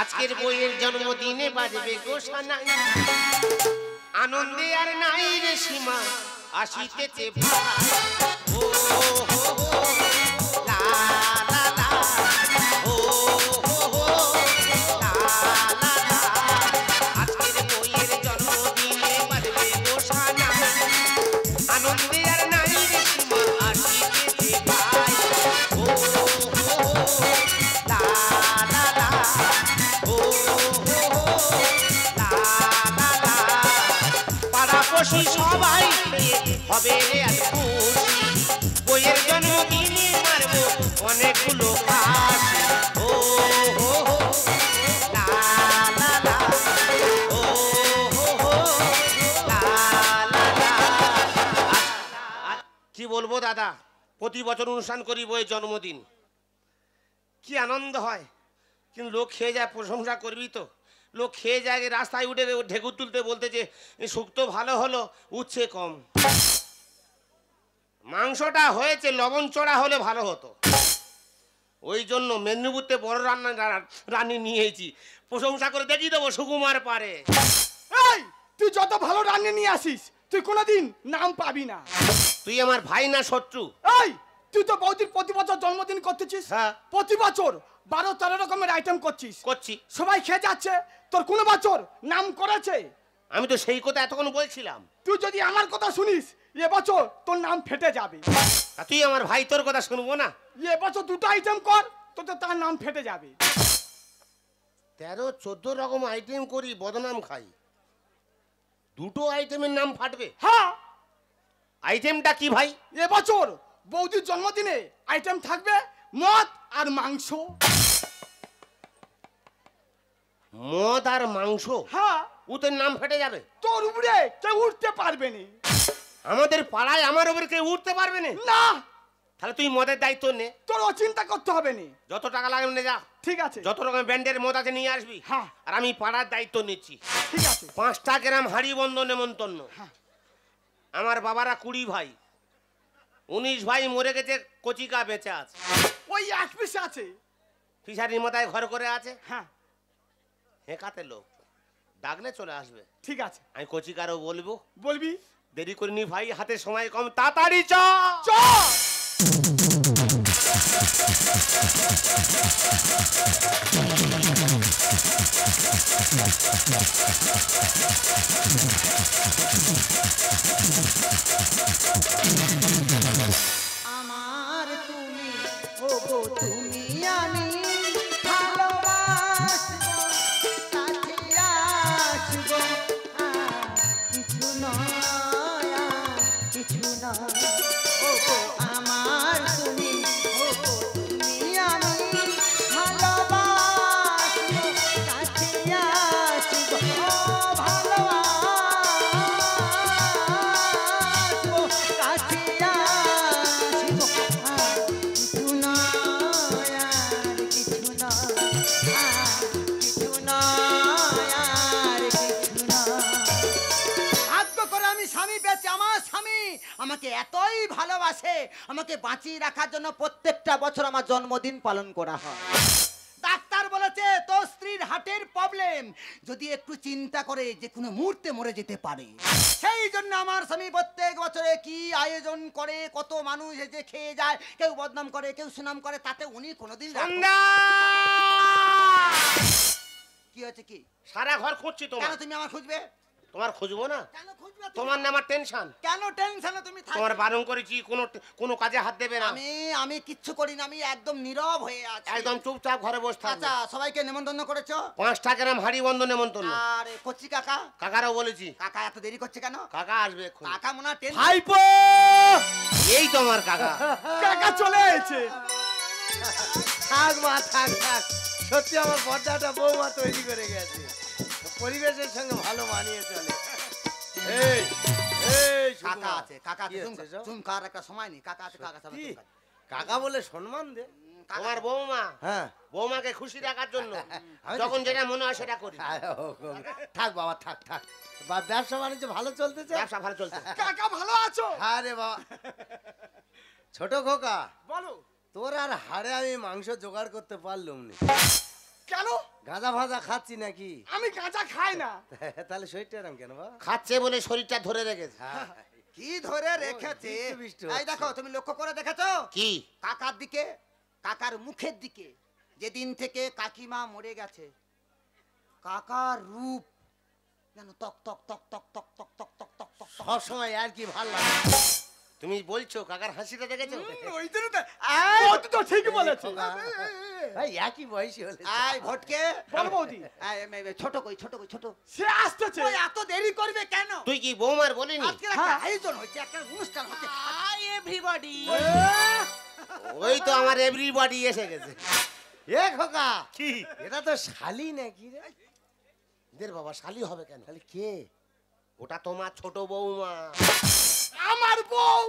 আজকের বইয়ের জন্মদিনে বাজবে গোসানাই, আনন্দে আর নাই রে সীমা, আসিতেছে ভাই। ও হো হো লা লা লা, ও হো হো লা লা লা। আজকের বইয়ের জন্মদিনে বাজবে গোসানাই, আনন্দে আর নাই রে সীমা, আসিতেছে ভাই। ও হো হো লা লা লা, ও হো হো লা লা লা। পাড়াপড়শি সবাই হবে আজ খুশি, বইয়ের জন্মদিনে মারবো অনেকগুলো কাশি। ও হো হো লা লা লা, ও হো হো লা লা লা। কি বলবো দাদা, প্রতি বছর অনুষ্ঠান করি বইয়ের জন্মদিন, কি আনন্দ হয়, কিন্তু লোক খেয়ে যায়, প্রশংসা করবি তো। লোক খেয়ে যায়, রাস্তায় উঠে ঢেকুর তুলতে বলতে যে শুক্তো ভালো হলো, উচ্ছে কম, মাংসটা হয়েছে লবণ চড়া হলে ভালো হতো। ওই জন্য মেদিনীপুরতে বড় রান্নি নিয়েছি, প্রশংসা করে দেখিয়ে দেবো সুকুমার পারে। এই তুই যত ভালো রান্না নিয়ে আসিস তুই কোনোদিন নাম পাবি না। তুই আমার ভাই না শত্রু? এই তুই তো বৌদির প্রতি বছর জন্মদিন করতেছিস। হ্যাঁ, প্রতি বছর 12-13 রকমের আইটেম করছিস। করছি, সবাই খেয়ে যাচ্ছে, তোর কোনো বছর নাম করেছে? আমি তো সেই কথা এতক্ষণ বলছিলাম। তুই যদি আমার কথা শুনিস এবছর তোর নাম ফেটে যাবে। তুই আমার ভাই, তোর কথা শুনবো না? এবছর 2টো আইটেম কর, তোর তো তার নাম ফেটে যাবে। 13-14 রকম আইটেম করি, বদনাম খাই, 2টো আইটেমের নাম ফাটবে? হ্যাঁ। আইটেমটা কি ভাই? এবছর বৌদির জন্মদিনে আইটেম থাকবে মদ আর মাংস। মদ আর মাংস? হ্যাঁ। ওদের নাম ফেটে যাবে? তোর উপরে কেউ উঠতে পারবে না। আমাদের পাড়ায় আমার উপরে কেউ উঠতে পারবে না? না। তাহলে তুই মদের দায়িত্ব নে। তোর চিন্তা করতে হবে না। যত টাকা লাগে নে যা। ঠিক আছে। যত রকমের ব্যান্ডের মদ আছে নিয়ে আসবি। হ্যাঁ। আর আমি পাড়ার দায়িত্ব নিচ্ছি। ঠিক আছে। 5টা গ্রাম হাড়ি বন্ধ নেমন্তন্ন। হ্যাঁ। আমার বাবারা 20 ভাই, 19 ভাই মরে গেছে, কচিকা বেঁচে আছে। ওই এক পিস আছে, ফিশারির মাথায় ঘর করে আছে। হ্যাঁ। হেঁকাতে লোক ডাকলে চলে আসবে। ঠিক আছে, আমি কচিকারও বলবো। বলবি? দেরি করিনি ভাই, হাতে সময় কম, তাড়াতাড়ি চ চ। আমার তুমি ওগো তুমি আমি ভালোবাসবো, কাছে আসবো, কিছু নয় কিছু নয়। ওগো আমার তুমি ওগো তুমি আমি ভালোবাসবো, কাছে আসবো, ভালোবাসবো, কাছে আসবো, কিছু নয় আর কিছু নয়, কিছু নয় আর কিছু নয়। ভাগ্য করে আমি স্বামী পেয়েছি। আমার স্বামী আমাকে এতই ভালোবাসে, আমাকে বাঁচিয়ে রাখার জন্য প্রত্যেকটা বছর আমার জন্মদিন পালন করা হয়। ডাক্তার বলেছে তোর স্ত্রীর হার্টের প্রবলেম, যদি একটু চিন্তা করে যে কোনো মুহূর্তে মরে যেতে পারে। সেই জন্য আমার স্বামী প্রত্যেক বছরে কি আয়োজন করে, কত মানুষ এসে খেয়ে যায়, কেউ বদনাম করে, কেউ সুনাম করে, তাতে উনি কোনোদিন কি হয়েছে কি সারা ঘর খুঁজছি তোমার। কেন তুমি আমার খুঁজবে? তোমার খুঁজবো না? কেন খুঁজবে? তোমার না আমার টেনশন। কেন টেনশনে তুমি থাকো? তোমার বারণ করেছি কোনো কাজে হাত দেবে না। আমি কিচ্ছু করি না, আমি একদম নীরব হয়ে আছি। একদম চুপচাপ ঘরে বসে থাকবে। আচ্ছা, সবাইকে নেমন্তন্ন করেছো? 5টা গ্রাম হাড়ি বন্ধ নেমন্তন্ন। আর কচ্ছি কাকা? কাকারও বলেছি। কাকা এত দেরি করছে কেন? কাকা আসবে এক্ষুনি। কাকা মনে হয় টেনশন। ভাইপো, এই তো আমার কাকা। কাকা চলে এসেছে। থাক মা থাক থাক, সত্যি আমার পর্দাটা বৌমা তৈরি করে গেছে, পরিবেশের সঙ্গে ভালো মানিয়ে চলে। এই এই কাকা আছে, কাকা কি আছে, হচ্ছে সব? চুম খাওয়ার একটা সময় নেই। কাকা আছে, কাকা সাথে কি? চুম খায়। কাকা বলে সম্মান দে। তোমার বৌমা, হ্যাঁ বৌমাকে খুশি রাখার জন্য আমি যখন যেটা মনে হয় সেটা করি। থাক বাবা থাক থাক, ব্যবসা বাণিজ্য ভালো চলতেছে? ব্যবসা ভালো চলছে। কাকা ভালো আছো? হ্যাঁ রে বাবা। ছোট খোকা, বলো। তোর আর হাড়ে আমি মাংস জোগাড় করতে পারলুম না। কেন? গাঁজা ভাজা খাচ্ছি নাকি? আমি গাঁজা খাই না। তাহলে শরীরটা এরম কেন বাবা? খাচ্ছে বলে শরীরটা ধরে রেখেছে। কি ধরে রেখেছে? বৃষ্টি বৃষ্টি এই দেখো, তুমি লক্ষ্য করে দেখেছো কি? কাকার দিকে, কাকার মুখের দিকে। যেদিন থেকে কাকিমা মরে গেছে, কাকার রূপ যেন তক তক তক তক তক তক তক তক তক তক। সব সময় আর কি ভাল লাগে। তুমি বলছো কাকার হাসিটা দেখেছো? ওই জন্য তো বৌদি তো ঠিকই বলেছে। ভাই একই বয়সী হলে। এই ভটকে, বল বৌদি। ছোট কই, ছোট কই, ছোট। সে আসতেছে। ওই এত দেরি করবে কেন? তুই কি বৌমার বলিনি? আজকে একটা আয়োজন হচ্ছে, একটা অনুষ্ঠান হচ্ছে। Hi everybody. ওই তো আমার এভরিবডি এসে গেছে। এ খোকা, কি? এটা তো শালি নাকি রে? দের বাবা শালি হবে কেন? তাহলে কে? ওটা তোমার ছোট বৌমা, আমার বউ।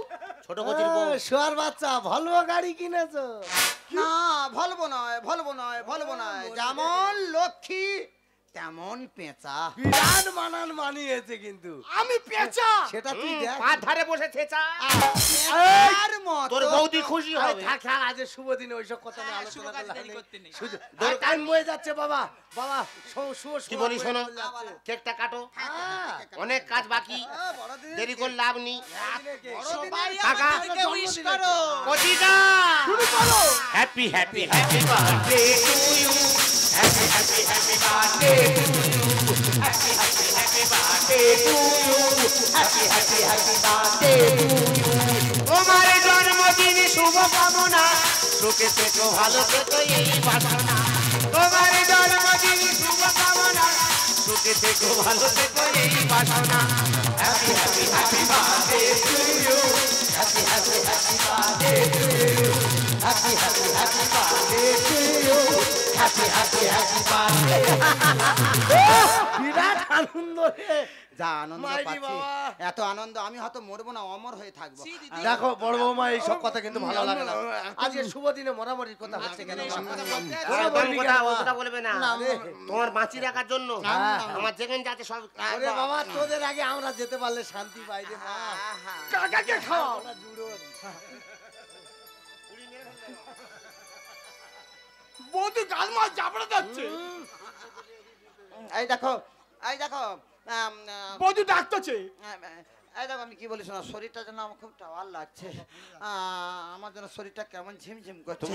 ছোট কচির বউ। শোয়ার বাচ্চা, ভলভো গাড়ি কিনেছো? না, ভলবো নয়, ভলবো নয়, ভলবো নয়। যেমন লক্ষ্মী তেমন পেঁচা। বিরাট মানান মানিয়েছে কিন্তু। আমি পেঁচা। সেটা তুই দেখ। পার ধারে বসে থেচা। পেঁচার মতো। তোর বৌদি খুশি আরে হবে। থাক থাক, আজ শুভ দিনে ওইসব কথা নিয়ে আলোচনা শুভ কাজ করলে দেরি হবে। করতে নেই। শুধু টাইম হয়ে যাচ্ছে বাবা। বাবা শুভ কি বলি শোনো, কেকটা কাটো, অনেক কাজ বাকি, দেরি করে লাভ নেই। সবাই কাকা, আমাদেরকে উইশ করো। কচিদা, শুরু করো। Happy happy happy birthday to you, happy happy happy birthday to you, happy happy happy birthday to you, happy happy happy birthday to you. তোমার জন্মদিন শুভ কামনা, সুখে থেকো ভালো থেকো এই বাসনা। তোমার জন্মদিন শুভ কামনা, সুখে থেকো ভালো থেকো এই বাসনা। Happy happy happy birthday to you, happy happy happy birthday to you, happy happy happy birthday to you, happy happy happy birthday. বিরাট আনন্দ রে। যা আনন্দ মাইরি পাচ্ছি, বাবা। এত আনন্দ আমি হয়তো মরবো না, অমর হয়ে থাকবো। দেখো বড় বৌমা, এইসব কথা কিন্তু ভালো লাগে না। আজকে শুভ দিনে মরামরির কথা হচ্ছে কেন? ওটা বলবে না, না, রে। তোমার বাঁচি রাখার জন্য হ্যাঁ। আমার যেখানে যাচ্ছে সব। ওরে বাবা, তোদের আগে আমরা যেতে পারলে শান্তি পাই রে মা। কাকাকে খাও। আমরা জুড়োন। বৌদি গাল মাছ জাবড়ে যাচ্ছে। এই দেখো, এই দেখো, বৌদি ডাকতেছে। এই দেখো, আমি কি বলি শোনো, শরীরটা যেন আমার খুব টাওয়ার লাগছে। আমার যেন শরীরটা কেমন ঝিমঝিম করছে।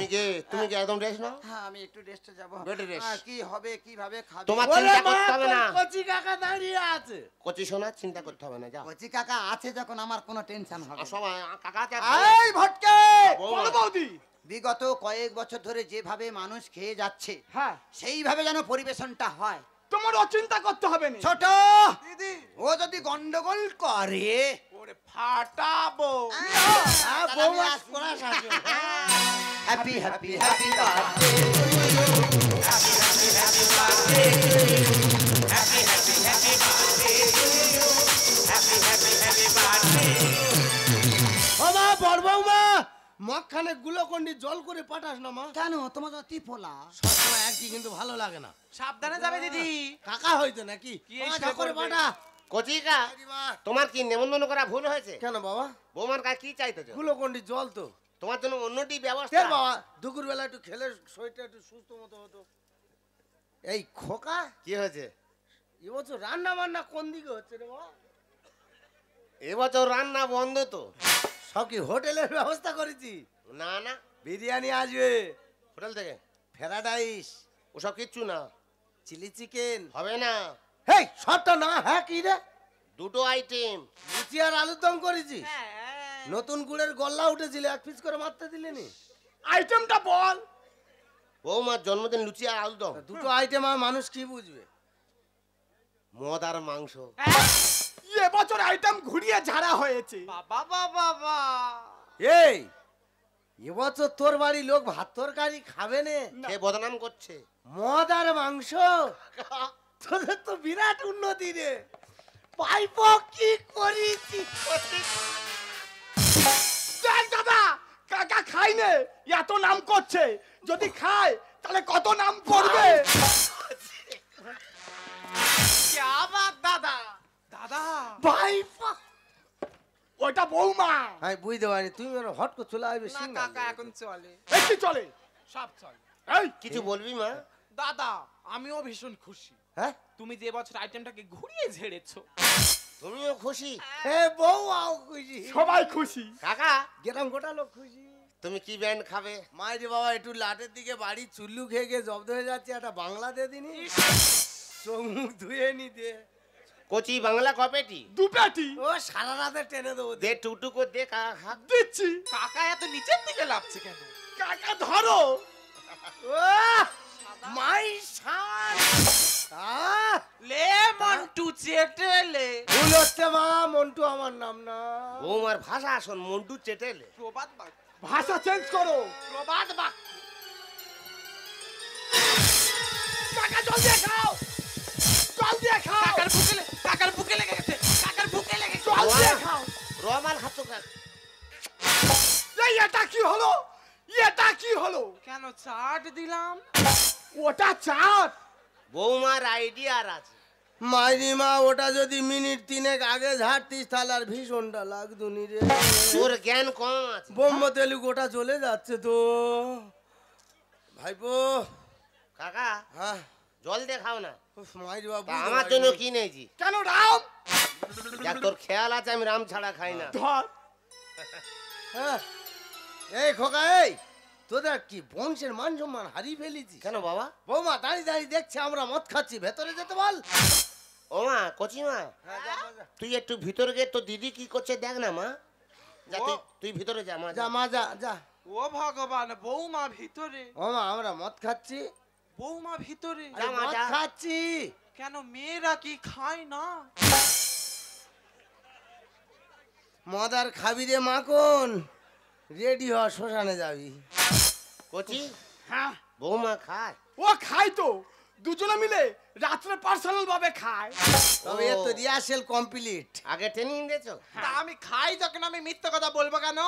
তুমি কি একদম রেস্ট নাও। হ্যাঁ, আমি একটু রেস্টে যাবো। Bed rest। কি হবে, কিভাবে খাবে? তোমার ওরে চিন্তা মা, করতে হবে না। তোর কচি কাকা দাঁড়িয়ে আছে। কচি সোনা চিন্তা করতে হবে না, যাও। কচি কাকা আছে যখন আমার কোনো টেনশন হবে আর না। সবাই কাকা এই ভটকে, বলো বৌদি। বিগত কয়েক বছর ধরে যেভাবে মানুষ খেয়ে যাচ্ছে, হ্যাঁ, সেইভাবে যেন পরিবেশনটা হয়। তোমার চিন্তা করতে হবে না। ছোট দিদি, ও যদি গন্ডগোল করে ওরে ফাটাবো। হ্যাঁ, বৌমা করা সাহায্য। Happy happy happy birthday. ও মা, বড় বৌমা, মগখানে গুলোকন্ডি জল করে পাঠাস না মা। কেন তোমার তো ত্রিফলা? সবসময় একই কিন্তু ভালো লাগে না। সাবধানে যাবে দিদি। কাকা হইতো নাকি? পাঁচটা করে পাঠা। কচিকা, তোমার কি নেমন্তন্ন করা ভুল হয়েছে? কেন বাবা? বৌমার কাছে কি চাইতেছো? গুলোকন্ডি জল তো। তোমার জন্য অন্যটি কে ব্যবস্থা। বাবা, দুপুর বেলা একটু খেলে শরীরটা একটু সুস্থ মতো হতো। এই খোকা, কি হয়েছে? এবছর রান্না বান্না কোন দিকে হচ্ছে রে বাবা? এবছর রান্না বন্ধ তো। সব কি হোটেলের ব্যবস্থা করেছি? না না, বিরিয়ানি আসবে, হোটেল থেকে ফ্রাইড ওসব কিচ্ছু না, চিলি চিকেন। হবে না। হেই, সবটা না। হ্যাঁ, কি রে? দুটো আইটেম। লুচি আর আলুর দম করেছি। নতুন গুড়ের গল্লা উঠেছিল, এক পিস করে মারতে দিলেনি। আইটেমটা বল। বৌমার জন্মদিন লুচি আর আলুদম, দুটো আইটেম আর মানুষ কি বুঝবে? মদ আর মাংস। এবছর আইটেম ঘুরিয়ে ঝাড়া হয়েছে। এই, এবছর তোর বাড়ি লোক ভাত তরকারি খাবে নে, সে বদনাম করছে। মদ আর মাংস। তোদের তো বিরাট উন্নতি রে। পাইপ কি করেছি? দেখ দাদা, কাকা খাই নে, এত নাম করছে। যদি খায় তাহলে কত নাম করবে। পাইপ। ওটা বৌমা। আমি বুঝতে পারি, তুমি হট করে চলে আসবে। এই কি চলে? এই কিছু বলবি মা? দাদা আমিও ভীষণ খুশি। হ্যাঁ তুমি যে বছর আইটেমটাকে ঘুরিয়ে ঝেড়েছো। তুমিও খুশি? হে বউ আও খুশি, সবাই খুশি। কাকা গ্রাম গোটা লোক খুশি। তুমি কি ব্যান্ড খাবে? মাইরে বাবা একটু লাটের দিকে বাড়ি চুল্লু খেয়ে গিয়ে জব্দ হয়ে যাচ্ছে, একটা বাংলা দে দিনি, চোখ মুখ ধুয়ে নি দে। কচি বাংলা কপেটি? 2 পেটি ও সারা রাতে টেনে দেবো দে টুকটুকো দে কাকা খা। দিচ্ছি। কাকা এত নিচের দিকে লাফছে কেন? কাকা ধরো। ও মাই শান লে মন্টু চেটেলে। ভুল হচ্ছে মা, মন্টু আমার নাম না। বৌমার ভাষা শোন, মন্টু চেটেলে। প্রবাদ বাক্য। ভাষা চেঞ্জ করো। প্রবাদ বাক্য। কাকা জল দিয়ে খাও, জল দিয়ে খাও, কাকার বুকে লেগে গেছে। কাকার বুকে লেগে গেছে। জল দিয়ে খাও। রমাল খাচ্ছ কাকা? এই এটা কি হলো? এটা কি হলো? কেন চাট দিলাম? ওটা চাট। বৌমার আইডিয়ার আছে। মাইরি মা, ওটা যদি মিনিট 3 আগে ঝাড়তিস তাহলে আর ভীষণটা লাগদুনি রে। তোর জ্ঞান কম আছে। বোম্ব তেলু গোটা চলে যাচ্ছে তো ভাইপো। কাকা হ্যাঁ জল দে খাও না। মাইরি বাবা, তা আমার জন্য কি নেছি? কেন রাম? যা তোর খেয়াল আছে, আমি রাম ছাড়া খাই না। ধর। হ্যাঁ এই খোকা, এই তোদের কি বংশের মান সম্মান হারিয়ে ফেলেছিস কেন বাবা? বৌমা দাঁড়িয়ে দাঁড়িয়ে দেখছে আমরা মদ খাচ্ছি, ভেতরে যেতে বল। ও মা, কচি মা, তুই একটু ভিতরে গিয়ে তোর দিদি কি করছে দেখ না মা। যা তুই ভিতরে যা মা। যা মা যা যা। ও ভগবান, বৌমা ভিতরে। ও মা আমরা মদ খাচ্ছি। বৌমা ভিতরে? যা মা, মদ যা। খাচ্ছি। কেন মেয়েরা কি খায় না? মদ আর খাবি রে মাখন, রেডি হ, শ্মশানে যাবি। কচি হ্যাঁ বৌমা খায়? ও খাই তো, দুজনে মিলে রাত্রে পার্সোনাল ভাবে খায়। তবে এর তো রিহার্সেল কমপ্লিট। আগে ট্রেনিং দিয়েছো? তা আমি খাই যখন আমি মিথ্যে কথা বলবো কেন?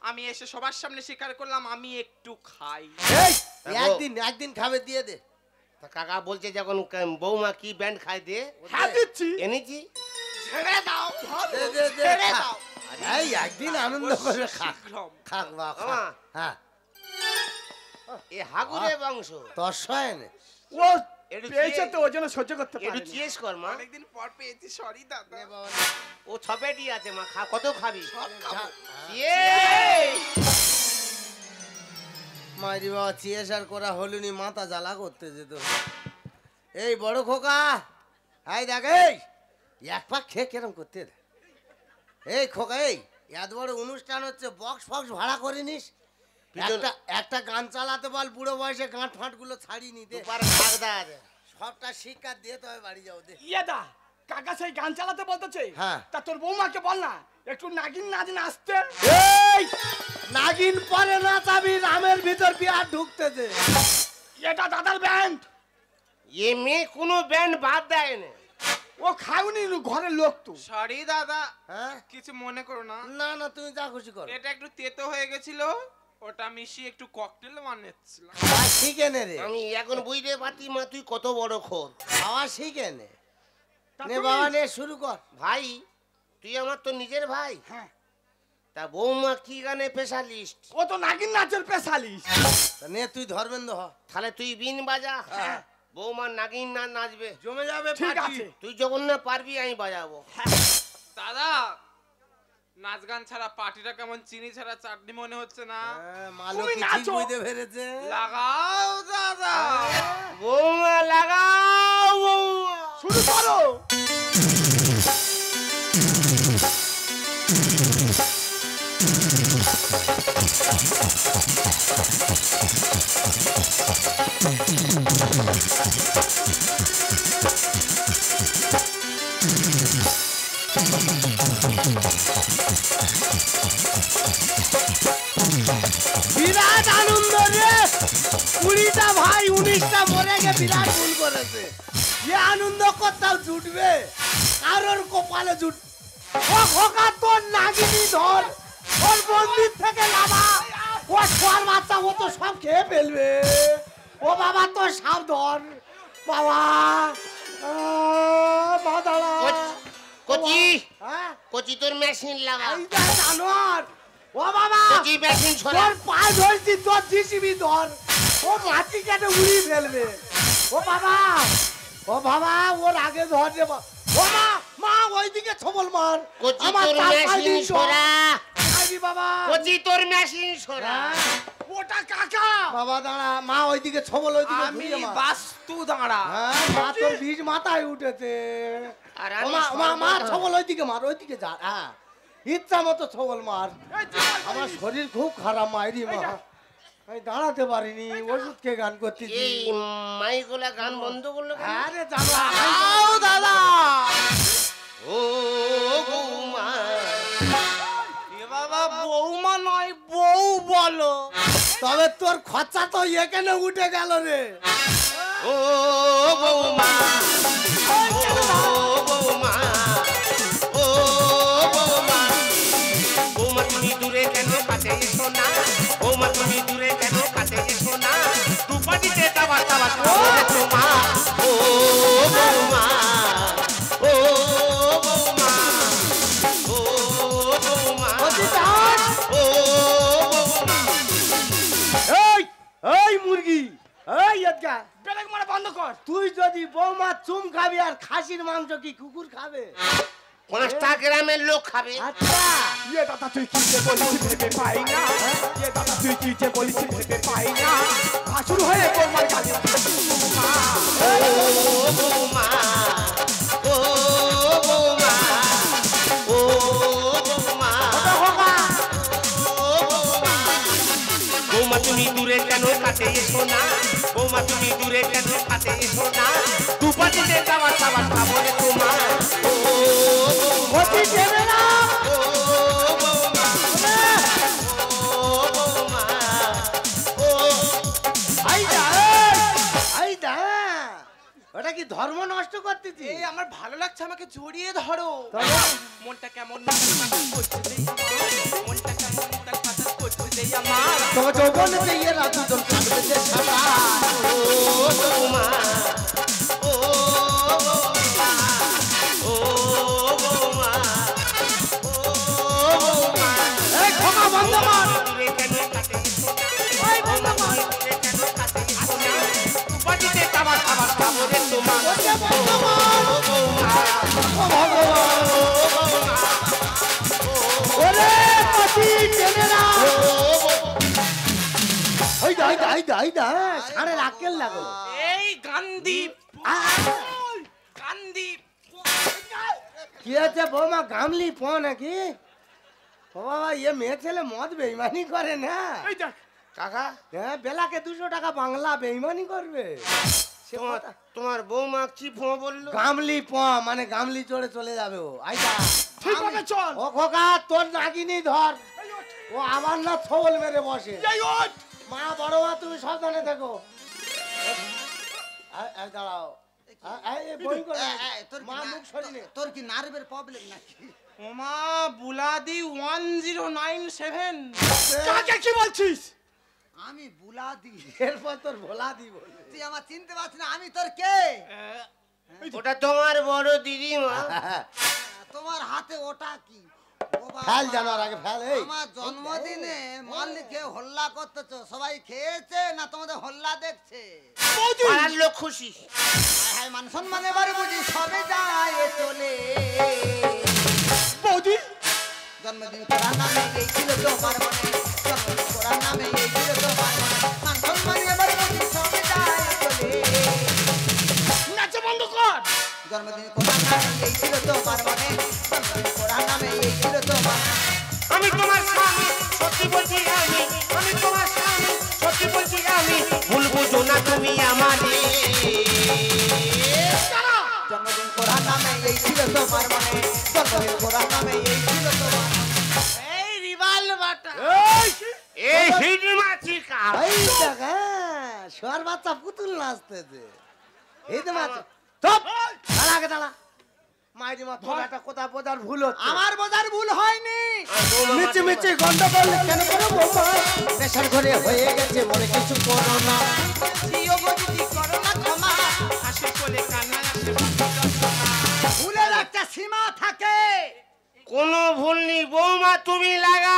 আমি এসে সবার সামনে স্বীকার করলাম আমি একটু খাই। এই একদিন খাবে দিয়ে দে। তা কাকা বলছে যখন বৌমা কি ব্যান্ড খায় দে। হ্যাঁ দিচ্ছি। এনেছি। ছেড়ে দাও। দে দে দে ছেড়ে খা। দাও। এই একদিন আনন্দ করে খা। শীঘ্রম। খাক বা খা। আমা। হ্যাঁ এ হাগুরে বংশ। তোর শয়নে ও একটু পেয়েছে চেয়ে- তো, ওই জন্য সহ্য করতে একটু পারেনি। চিয়েস কর মা। অনেকদিন পর পেয়েছি, সরি দাদা। ও ছপেটি আছে মা, খা। কত খাবি? মাইরি বাবা চিএসআর করা হলুনি, মাথা জ্বালা করতে যেত। এই বড় খোকা, এই দেখ, এই এক পাক খেয়ে কেরম করতে দে। এই খোকা, এই এত বড় অনুষ্ঠান হচ্ছে, বক্স ফক্স ভাড়া করে নিস। একটা গান চালাতে বল, বুড়ো বয়সে গাঁট ফাঁট গুলো ছাড়িয়ে নিতে। পারে থাকদা আছে। সবটা শিক্ষা দিয়ে তবে বাড়ি যাও দে। ইয়ে দা, কাকা সেই গান চালাতে বলতেছে। হ্যাঁ। তা তোর বৌমাকে বল না একটু নাগিন নাচ নাচতে। এই নাগিন পরে না চাবি, রামের ভিতর বিয়ার ঢুকতেছে। এটা দাদার ব্যান্ড। এ মেয়ে কোনো ব্যান্ড বাদ দেয় না। ও খাওনি ঘরের লোক তো। সরি দাদা, হ্যাঁ কিছু মনে করো না। না না, তুমি যা খুশি করো। এটা একটু তেতো হয়ে গেছিল, ওটা মিশিয়ে একটু ককটেল বানিয়েছিলাম। খাওয়া শিখে নে রে, আমি এখন বুঝতে পারছি মা, তুই কত বড় খোর। খাওয়া শিখে নে। তা নে তুমি- বাবা নে, শুরু কর। ভাই তুই আমার তো নিজের ভাই। হ্যাঁ, তা বৌমা কি গানে স্পেশালিস্ট? ও তো নাগিন নাচের পেশালিস্ট। তা নে তুই ধর্মেন্দ্র হ। তাহলে তুই বিন বাজা। হ্যাঁ। বৌমা নাগিন না নাচবে। জমে যাবে ঠিক party। আছে। তুই যখন না পারবি আমি বাজাবো। দাদা, নাচ গান ছাড়া পার্টিটা কেমন চিনি ছাড়া চাটনি মনে হচ্ছে না? হ্যাঁ, মালো তুমি কি ঠিক নাচো। বুঝতে পেরেছে। লাগাও দাদা। বৌমা লাগাও বৌমা। শুরু করো। বিরাট আনন্দ রে, 20টা ভাই 19টা মরে গে, বিরাট ভুল করেছে। যে আনন্দ কোথাও জুটবে, কারোর কপালে জুট। ও খোকা, তোর নাগিনি ধর, ওর মন্দির থেকে লাভা। ও ছোয়ার বাচ্চা, ও তো সব খেয়ে ফেলবে। ও বাবা, তোর সাপ ধর বাবা। বাদাড়া কচি হ্যাঁ, কচি তোর মেশিন লাগা। এই দেখ জানোয়ার। ও বাবা, কচি মেশিন ছড়া। তোর পায়ে ধরছি, তোর জিসিবি ধর। ও মাটি কেটে উড়িয়ে ফেলবে। ও বাবা, ও বাবা, ওর আগে ধর রে বাবা। ও মা, মা ওইদিকে ছবল মার। কচি আমার তোর চার পাঁচ মেশিন দিন সরা, আইবি বাবা। কচি তোর মেশিন সরা। হ্যাঁ, ওটা কাকা, বাবা দাঁড়া, মা ওইদিকে ছবল, ওইদিকে আমি ঘুরিয়ে মার। বাস্তু দাঁড়া। হ্যাঁ, মা তোর বীজ মাথায় উঠেছে। আর ও আমি মা, মা, মা সর্বদা- ছবল ওইদিকে মার, ওইদিকে যা। হ্যাঁ, ইচ্ছা মতো ছবল মার। আমার শরীর খুব খারাপ মাইরি মা, আমি দাঁড়াতে পারিনি, ওষুধ খেয়ে গান করতেছি। এই মাইগুলা গান বন্ধ করলো কেন? আরে জানো, আও দাদা, ও বৌমা, এ বাবা বৌমা নয় বউ বলো। তবে তোর খরচা তো এখানে উঠে গেল রে। ও বৌমা, ও বৌমা, ও বৌমা, বৌমা তুমি দূরে কেন কাছে এসো না, বৌমা তুমি দূরে কেন কাছে এসো না, দুপাটিতে তাবা তাবা তাবা তোমা, ও বৌমা, ও বৌমা, ও বৌমা, ও বৌমা। এই, এই মুরগি, এই এদগা, ব্রেক মারা বন্ধ কর। তুই যদি বৌমা চুম খাবি আর খাসির মাংস কি কুকুর খাবে? 5টা গ্রামের লোক খাবে। আচ্ছা, ইয়ে দাদা তুই কি যে বলিস ভেবে পাই না, ইয়ে দাদা তুই কি যে বলিস ভেবে পাই না, ভাসুর হয়ে তোমার কাছে ও বৌমা, ও বৌমা, ও বৌমা, বৌমা তুমি দূরে কেন কাছে এসো না, বৌমা তুমি দূরে কেন কাছে এসো না, দুপাটিতে যাওয়া যাওয়া খাবো রে তোমার, ও ক্ষতি দেবে না। ও বৌমা, ও বৌমা, ও আইদা, আইদা, ওটা কি ধর্ম নষ্ট করতেছি? এই আমার ভালো লাগছে, আমাকে জড়িয়ে ধরো। তবে? মনটা কেমন করছে রে আমার, মনটা কেমন করছে রে আমার। তোমার যৌবন দিয়ে রাত দুজন কাটবে যে সারা। ও বৌমা, ও বৌমা, ও বৌমা, ও বৌমা, এই খোকা বন্ধ কর। দূরে কেন কাছে এসো না, ওই বন্ধ কর। দূরে কেন কাছে এসো না, দুপাটিতে তাবা তাবা খাবো রে তোমার, ওকে বন্ধ কর। ও বৌমা, ও ভগবান, ও বৌমা, ওরে পতি টেনে না। ও বৌমা। আইদা, আইদা, আইদা, আইদা, সাড়ে রাখেল লাগো। এই গান্ধীপ, আহ, গান্ধীপ, কি আছে বৌমা, গামলি প নাকি? ও বাবা, ইয়ে মেয়ে ছেলে মদ বেইমানি করে না। এই দেখ কাকা, হ্যাঁ, বেলাকে 200 টাকা বাংলা বেইমানি করবে। সে তোমার কথা। তোমার বৌমা কি ফোঁ বললো? গামলি প মানে গামলি চড়ে চলে যাবে ও। আইদা, ঠিক আছে চল। ও খোকা, তোর নাগিনি ধর। ও আবার না ছবল মেরে বসে। এই ওঠ। মা বড় মা, তুমি সাবধানে থেকো। এই দাঁড়াও, এই বই করে মা মুখ সরিয়ে। তোর কি নার্ভের প্রবলেম নাকি? ওমা বুলাদি 1097। কাকে কি বলছিস? আমি বুলাদি, এরপর তোর ভোলা দি বলবে। তুই আমার চিনতে পারছিস না, আমি তোর কে? ওটা তোমার বড় দিদিমা। তোমার হাতে ওটা কি? ও বাবা, ফেল জানার আগে ফেল। এই আমার জন্মদিনে মালিকে হল্লা করতেছ, সবাই খেয়েছে না তোমাদের হল্লা দেখছে? পাড়ার লোক খুশি। হায় মান সম্মান এবার বুঝি সবে যায় চলে। বৌদি জন্মদিন করার নামে এই ছিল তোমার মনে, জন্মদিন করার নামে এই ছিল তোমার মনে, মান সম্মান এবার বুঝি সবে যায় চলে। নাচে বন্ধ কর। জন্মদিন করার নামে এই ছিল তোমার মনে, জন্মদিন করার নামে এই ছিল তোমার মনে। আমি তোমার স্বামী, সত্যি বলছি আমি, আমি তোমার স্বামী, সত্যি বলছি আমি, ভুল বুঝো না তুমি আমারে। জন্মদিন করার নামে এই ছিল তোমার মনে, জন্মদিন করার নামে এই ছিল তোমার মনে। এই রিভাল বাটা, এই হিডমা চিকা। এই দেখ, শোয়ার বাচ্চা পুতুল নাচতেছে। এই তো মাছ। চুপ, দাঁড়া আগে দাঁড়া। মাইরি মা, তোর একটা কথা বোঝার ভুল হচ্ছে। আমার বোঝার ভুল হয়নি। মিচি মিচি গন্ডগোল কেন করো বৌমা? নেশার ঘরে হয়ে গেছে মনে কিছু করো না। জিও গদি করো না ক্ষমা, হাসি কোলে কান্না আসে ভুলের একটা সীমা থাকে। কোনো ভুল নেই বৌমা, তুমি লাগা।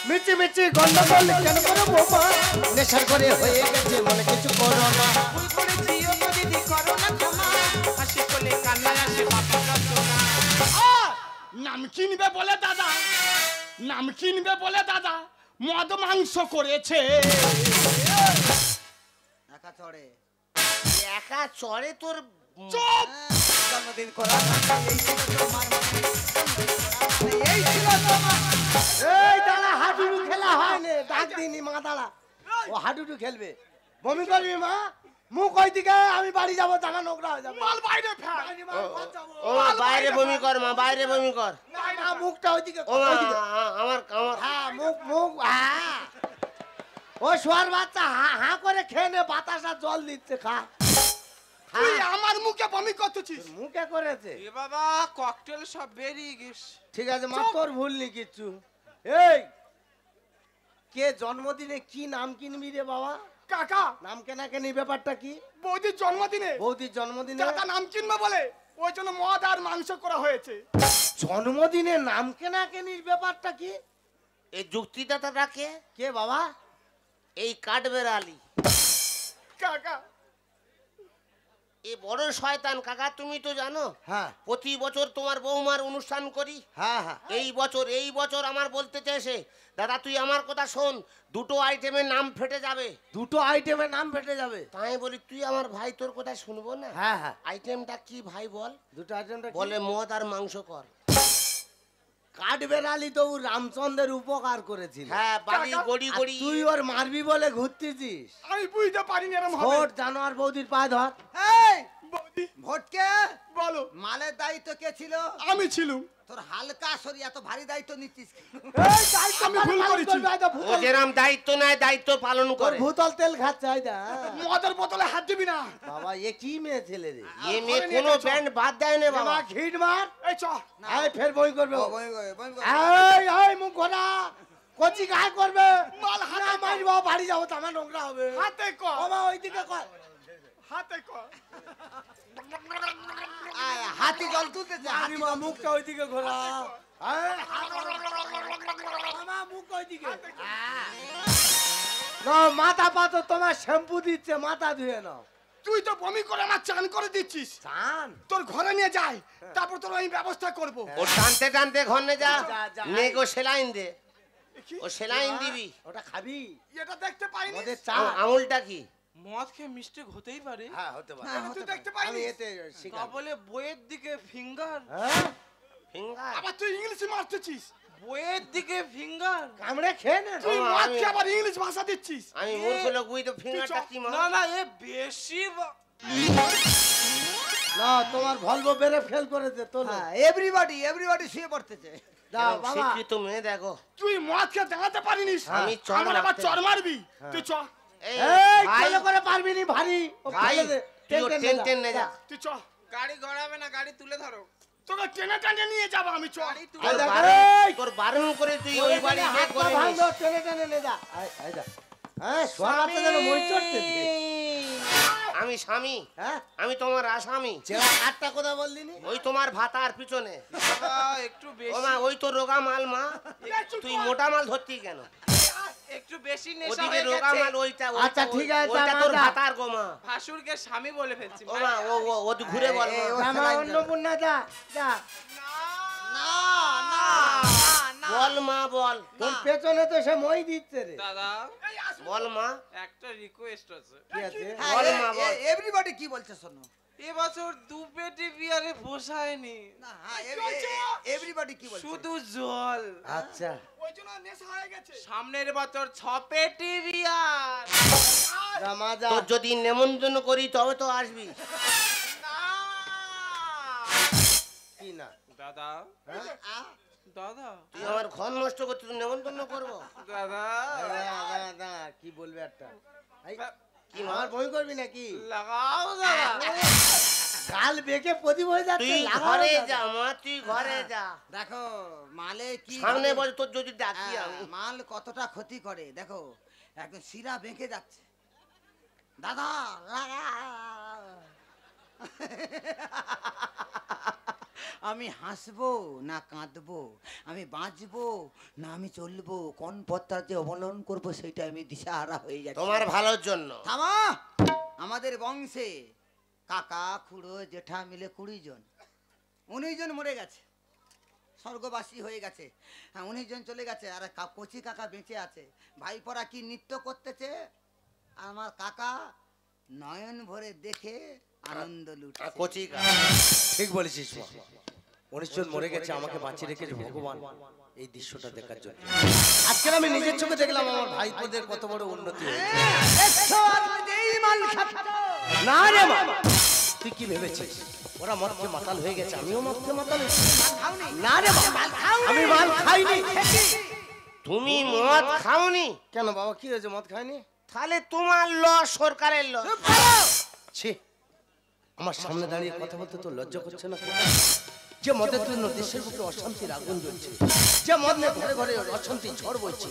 মিচি মিচি গন্ডগোল কেন করো বৌমা? নেশার ঘরে হয়ে গেছে মনে কিছু করো না। ভুল করে জিও কিনবে বলে দাদা, নাম কিনবে বলে দাদা মদ মাংস করেছে। একা চড়ে একা চড়ে তোর চুপ! জন্মদিন করা এই ছিল তোমার এই ছিল তোমার এই দাঁড়া, হাডুডু খেলা হয় না, ডাক দিনি মা দাঁড়া, ও হাডুডু খেলবে। বমি করবি মা, মুখ ওই দিকে, আমি বাড়ি যাবো, জামা নোংরা হয়ে যাবে। মাল বাইরে ফেল। ও মা বাইরে বমি কর, মা বাইরে বমি কর। না, মুখটা ওইদিকে ও মা ওইদিকে। আমার আমার হ্যাঁ, মুখ হ্যাঁ। ও শোয়ার বাচ্চা হা হা করে খেয়ে নে, বাতাস আর জল দিচ্ছে, খা। তুই আমার মুখে বমি করতেছিস। মুখে করেছে। এ বাবা ককটেল সব বেরিয়ে গেছে। ঠিক আছে মা, তোর ভুল নি কিচ্ছু। এই কে জন্মদিনে কি নাম কিনবি রে বাবা? কাকা, নাম কেনা কেনি ব্যাপারটা কি? বৌদির জন্মদিনে বৌদির জন্মদিনে দাদা নাম কিনবে বলে ওই জন্য মদ আর মাংস করা হয়েছে। জন্মদিনে নাম কেনা কেনির ব্যাপারটা কি? এই যুক্তিদাতাটা কে? কে বাবা? এই কাঠবের আলী। কাকা, এ বড় শয়তান কাকা, তুমি তো জানো হ্যাঁ প্রতি বছর তোমার বৌমার অনুষ্ঠান করি। হ্যাঁ হ্যাঁ। এই বছর আমার বলতে চেয়েছে, দাদা তুই আমার কথা শোন, দুটো আইটেমের নাম ফেটে যাবে। দুটো আইটেমের নাম ফেটে যাবে? তাই বলি তুই আমার ভাই, তোর কথা শুনবো না? হ্যাঁ হ্যাঁ। আইটেমটা কি ভাই বল? দুটো আইটেমটা কি? বলে মদ আর মাংস কর। কাঠবেড়ালি তো ও রামচন্দ্রের উপকার করেছিল। হ্যাঁ বাড়ি কাকা, গড়ি আর গড়ি। তুই ওর মারবি বলে ঘুরতেছিস। আমি বুঝতে পারিনি এরকম হবে। ভোট জানোয়ার বৌদির পায়ে ধর। এই বৌদি ভোটকে বলো। মালের দায়িত্ব কে ছিল? আমি ছিলুম। তোর হালকা শরীর এত ভারী দায়িত্ব নিচ্ছিস কেন? এই দায়িত্ব আমি ভুল পালন করেছি। করবে, এই তো ও ভূতল- যেরাম দায়িত্ব নেয় দায়িত্ব পালন তোর করে। ভূতল তেল খাচ্ছে, এই দা। মদের বোতলে হাত দিবি না। বাবা এ কি মেয়ে ছেলে রে? এ মেয়ে কোনো ব্যান্ড বাদ দেয় না বাবা। বাবা ঘিট মার। এই চ। এই ফের বই করবে ও। বমি করে, বমি করে। এই মুখ ঘোরা কচি গায়ে করবে। মাল হাতে না মারবো, বাড়ি যাবো, তো আমার নোংরা হবে। হাতে কর। বাবা ওইদিকে কর। হাতে কর। আয়, হাতি জল তুলতেছে আরে মা, মুখটা ওইদিকে ঘোরা। এই, মামা মুখ ওইদিকে। না মাথা পাতো, তোমার শ্যাম্পু দিচ্ছে, মাথা ধুয়ে নাও। তুই তো বমি করে আমার চান করে দিচ্ছিস। চান তোর ঘরে নিয়ে যাই, তারপর তোর আমি ব্যবস্থা করব। ও টানতে টানতে ঘরে যা, যা, যা। নেগো সেলাইন দে, কি? ও সেলাইন দিবি। ওটা খাবি? এটা দেখতে পাইনি। মদের চা? আমুলটা কি? মদ খেয়ে মিস্টেক হতেই পারে। হ্যাঁ হতে পারে। তুই দেখতে আমি পাইনি। এতে তা শিখাবো। বলে বইয়ের দিকে ফিঙ্গার, হ্যাঁ? ফিঙ্গার? আবার তুই ইংলিশে মারতেছিস। বইয়ের দিকে ফিঙ্গার। কামড়ে খেয়ে নে। তুই ও, মদ আমি- খেয়ে আবার ইংলিশ ভাষা দিচ্ছিস। আমি মূর্খ লোক, বুঝি তো ফিঙ্গারটা কি মা? না না, এ বেশি না তোমার ভলভো বেড়ে ফেল করেছে তোলো। হ্যাঁ, এভরিবডি শুয়ে পড়তেছে। দাও এরকম বাবা। শিক্ষিত মেয়ে দেখো। তুই মদ খেয়ে দাঁড়াতে পারিনিস। আমি চড় আমার আবার মারতে- চড় মারবি। তুই চ। এই এই ভাই, কোলে করে পারবি নি, ভারী। ও ভাই ফেলে দে। তুই টেন টেন নে যা। তুই চ। গাড়ি গড়াবে না, গাড়ি তুলে ধরো। তোকে টেনে টেনে নিয়ে যাবো আমি। চ। গাড়ি তুলে তোর দেখ, বারণ- এই! তোর বারণ করে তুই ওই বাড়ি হাত বের পা করে নিস। ভাঙলো, টেনে টেনে নে যা। এই যা। হ্যাঁ সোয়াতে যেন মই চড়তেছে। আমি স্বামী, হ্যাঁ আমি তোমার আসামি। চেলা কাটটা কথা বললি নি? ওই তোমার ভাতার পিছনে। বাবা, একটু ও বেশি, মা, ওই তো রোগা মাল মা। তুই মোটা মাল ধরতি কেন? একটু বেশি নেশা ওদিকে হয়ে রোগা গেছে। মাল ওইটা। আচ্ছা, ঠিক আছে, ওইটা যা, তোর যা। ভাতার গো মা। ভাসুরকে স্বামী বলে ফেলছি। ও মা, ও ঘুরে বল মা। জামা অন্নপূর্ণা যা যা। বল মা বল। তোর পেছনে তো সে মই দিচ্ছে রে। দাদা, বল মা। একটা রিকোয়েস্ট আছে। কি আছে? বল মা, বল। এভরিবডি কি বলছে শোনো। এবছর দু পেটি বিয়ারে পোষায়নি, না হ্যাঁ, এভরিবডি কি বলছে? শুধু জল। আচ্ছা ওই জন্য নেশা হয়ে গেছে। সামনের বছর 6 পেটি বিয়ার। জামা যা। তোর যদি নেমন্তন্ন করি তবে তো আসবি। কি না? দাদা, দাদা, তুই আমার ঘর নষ্ট করছিস, তুই নেমন্তন্ন করবো? দাদা, কি বলবে একটা? এই, কি মা? আমার বই করবি নাকি? লাগাও দাদা। গাল বেঁকে প্রদীপ হয়ে যাচ্ছে। তুই লাগাও ঘরে দাদা। যা মা, তুই ঘরে যা। দেখো মালে কি সামনে বল তোর যদি ডাকি হ্যাঁ, আমি। মাল কতটা ক্ষতি করে দেখো, একদম শিরা বেঁকে যাচ্ছে। দাদা লাগা। আমি হাসবো না কাঁদবো, আমি বাঁচবো না আমি চলবো, কোন পথটা যে অবলম্বন করবো সেটা আমি দিশাহারা হয়ে যাচ্ছি। তোমার ভালোর জন্য। থামা। আমাদের বংশে কাকা খুড়ো জেঠা মিলে 20 জন, 19 জন মরে গেছে। স্বর্গবাসী হয়ে গেছে। হ্যাঁ, 19 জন চলে গেছে, আর কচি কাকা বেঁচে আছে। ভাইপোরা কি নৃত্য করতেছে, আমার কাকা নয়ন ভরে দেখে আনন্দ লুটছে। কচি ঠিক বলেছিস মা। 19 জন মরে গেছে, আমাকে বাঁচিয়ে রেখেছে ভগবান এই দৃশ্যটা দেখার জন্য। আজকে আমি নিজের চোখে দেখলাম আমার ভাইপোদের কত বড় উন্নতি হয়েছে। দেখছো, আর নিজেই মাল খাচ্ছ। না রে মা, তুই কি ভেবেছিস ওরা মদকে মাতাল হয়ে গেছে, আমিও মদকে মাতাল হয়েছি? খাওনি? না রে মা, আমি মাল খাইনি। তুমি মদ খাওনি? কেন বাবা, কি হয়েছে? মদ খাইনি? তাহলে তোমার লস সরকারের লস। ছি, আমার সামনে দাঁড়িয়ে কথা বলতে তো লজ্জা করছে না? যে মদের জন্য দেশের বুকে অশান্তির আগুন জ্বলছে, যে মদ নিয়ে ঘরে ঘরে অশান্তি ঝড় বইছে,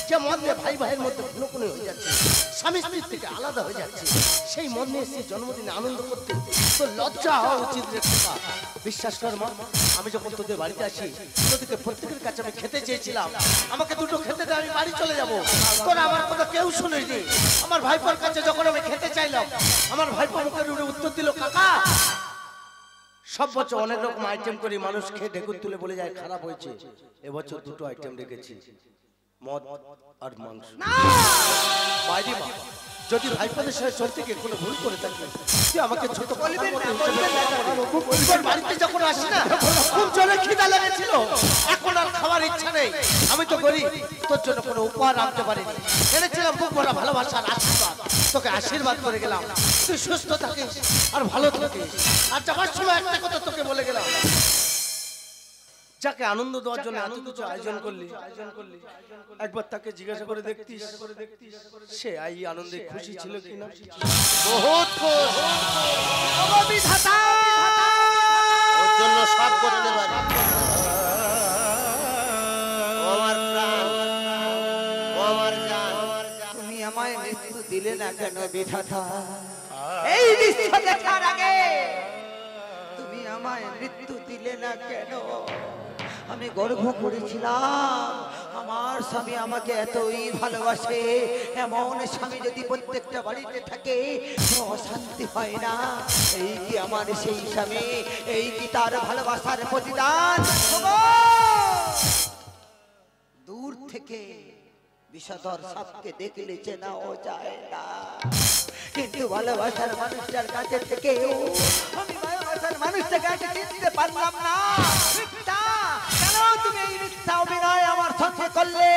যে মদ নিয়ে ভাই ভাইয়ের মধ্যে খুনোখুনি হয়ে যাচ্ছে, স্বামী স্ত্রীর থেকে আলাদা হয়ে যাচ্ছে, সেই মদ নিয়ে সে জন্মদিনে আনন্দ করতে তো লজ্জা হওয়া উচিত রে খোকা। বিশ্বাস কর মা, আমি যখন তোদের বাড়িতে আসি, তোদেরকে প্রত্যেকের কাছে আমি খেতে চেয়েছিলাম, আমাকে দুটো খেতে দে, আমি বাড়ি চলে যাবো। তোরা আমার কথা কেউ শুনিসনি। আমার ভাইপোর কাছে যখন আমি খেতে চাইলাম, আমার ভাইপো মুখের উপরে উত্তর দিল, কাকা সব বছর অনেক রকম আইটেম করি, মানুষ খেয়ে ঢেকুর তুলে বলে যায় খারাপ হয়েছে, এবছর দুটো আইটেম রেখেছি, মদ আর মাংস। বাইরে মা, যদি ভাইপোদের সাথে চলতে গিয়ে কোনো ভুল করে থাকি, তুই আমাকে ছোট বাড়িতে যখন আসি না, খুব জোরে খিদা লেগেছিল, এখন আর খাওয়ার ইচ্ছা নেই। আমি তো গরিব, তোর জন্য কোনো উপহার আনতে পারিনি, এনেছিলাম বুক ভরা ভালোবাসার আশীর্বাদ। তোকে আশীর্বাদ করে গেলাম, তুই সুস্থ থাকিস আর ভালো থাকিস। আর যাবার সময় একটা কথা তোকে বলে গেলাম, যাকে আনন্দ দেওয়ার জন্য এত কিছু আয়োজন করলি, একবার তাকে জিজ্ঞাসা করে দেখতিস সে এই আনন্দে খুশি ছিল কিনা। বহুত খুশ। বিধাতা, ওর জন্য সব করতে পারি। ও আমার প্রাণ, ও আমার জান, তুমি আমায় মৃত্যু দিলে না কেন বিধাতা? এই দৃশ্য দেখার আগে তুমি আমায় মৃত্যু দিলে না কেন? আমি গর্ব করেছিলাম আমার স্বামী আমাকে এতই ভালোবাসে, এমন স্বামী যদি প্রত্যেকটা বাড়িতে থাকে কোনো অশান্তি হয় না। এই কি আমার সেই স্বামী, এই কি তার ভালোবাসার প্রতিদান? দূর থেকে বিষধর সাপকে দেখলে চেনাও যায় না, কিন্তু ভালোবাসার মানুষটার কাছে থেকে আমি ভালোবাসার মানুষটাকে আগে চিনতে পারলাম না। মিথ্যা, কেন তুমি এই মিথ্যা অভিনয় আমার সঙ্গে করলে?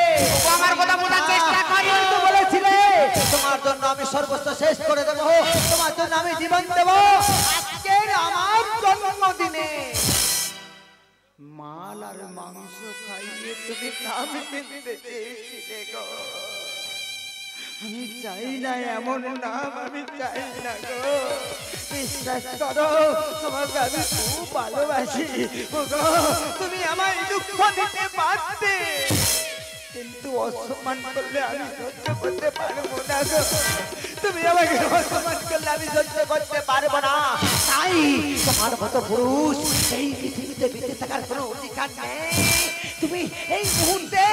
আমার কথা বোঝার চেষ্টা করো। তুমি তো বলেছিলে তোমার জন্য আমি সর্বস্ব শেষ করে দেবো, তোমার জন্য আমি জীবন দেবো। আজকে আমার জন্মদিনে মাল আর মাংস খাইয়ে তুমি নাম কিনতে চেয়েছিলে গো। আমি চাই না এমন নাম, আমি চাই না গো। বিশ্বাস করো, তোমাকে আমি খুব ভালোবাসি গো। তুমি আমায় দুঃখ দিতে পারতে, কিন্তু অসম্মান করলে আমি সহ্য করতে পারবো না গো। তুমি আমাকে অসম্মান করলে আমি সহ্য করতে পারবো না। তাই তোমার মতো পুরুষ এই পৃথিবীতে বেঁচে থাকার কোনো অধিকার নেই। তুমি এই মুহূর্তে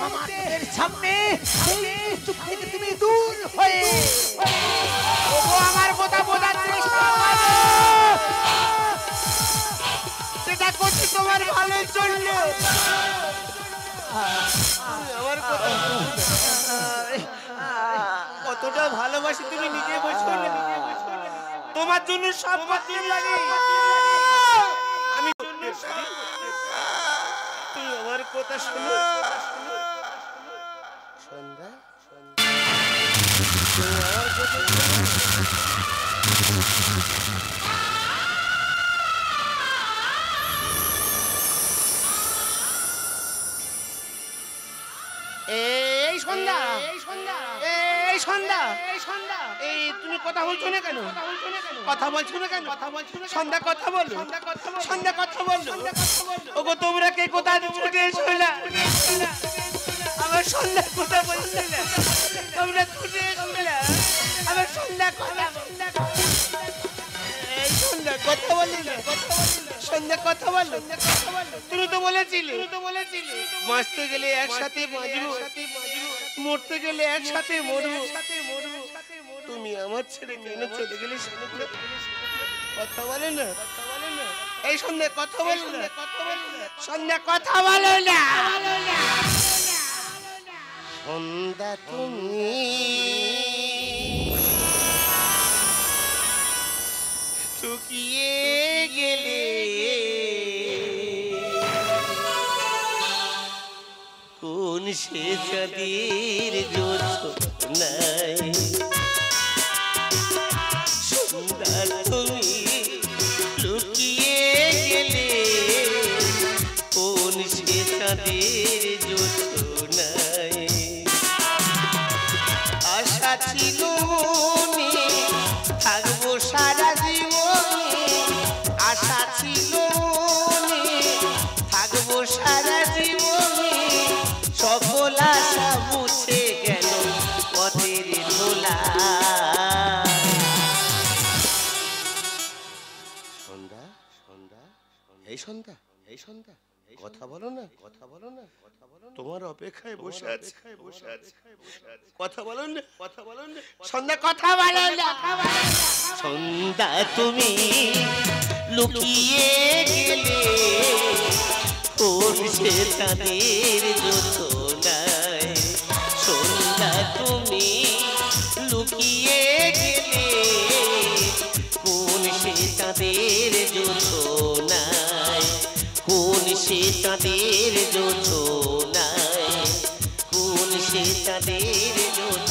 আমাদের সামনে চুপ থেকে তুমি দূর হয়ে আমার কথা বোঝার চেষ্টা করো। সেটা করছি তোমার ভালোর জন্য। আমার কথা কতটা ভালোবাসি তুমি নিজে বুঝছো না? তোমার জন্য সব করতে পারি আমি। তুমি আমার কথা শোনো। সন্ধ্যা, এই সন্ধ্যা, এই সন্ধ্যা, এই সন্ধ্যা, এই সন্ধ্যা, এই তুমি কথা বলছো না কেন? কথা বলছো না কেন? সন্ধ্যা কথা বলো, সন্ধ্যা কথা বলো। ওগো তোমরা কে কোথায় ছুটে এসো না? আমার সন্ধ্যা কথা বলছো না, তোমরা ছুটে এসো না। আমার সন্ধ্যা কথা, এই সন্ধ্যা কথা বলি না, সন্ধ্যা কথা বলো। তুমি তো বলেছিলে বাঁচতে গেলে একসাথে বাঁচবো, মরতে গেলে একসাথে মরবো। তুমি আমার ছেড়ে কেন চলে গেলে? কথা বলে না। এই সন্ধ্যে কথা বলো না, সন্ধ্যা কথা বলো না। সন্ধ্যা তুমি টুকিয়ে গেলে কোন সে চাঁদের জোছনায়, সন্ধ্যা তুমি লুকিয়ে গেলে কোন সে চাঁদের জোছনায়। আশা ছিল মনে থাকবো সারা জীবনে, আশা ছিল মনে থাকবো সারা জীবনে, সকল আশা মুছে গেল পথের ধুলা। সন্ধ্যা সন্ধ্যা এই সন্ধ্যা এই সন্ধ্যা কথা বলো না, কথা বলো না, কথা বলো না। তোমার অপেক্ষায় বসে আছে, কথা বলো না, কথা বলো না। সন্ধ্যা কথা বলো না। সন্ধ্যা তুমি লুকিয়ে গেলে কোন সে চাঁদের জোছনায়, সন্ধ্যা তুমি লুকিয়ে গেলে কোন সে চাঁদের জোছনায়, কোন সে চাঁদের জোছনায়, কোন সে চাঁদের জোছনায়।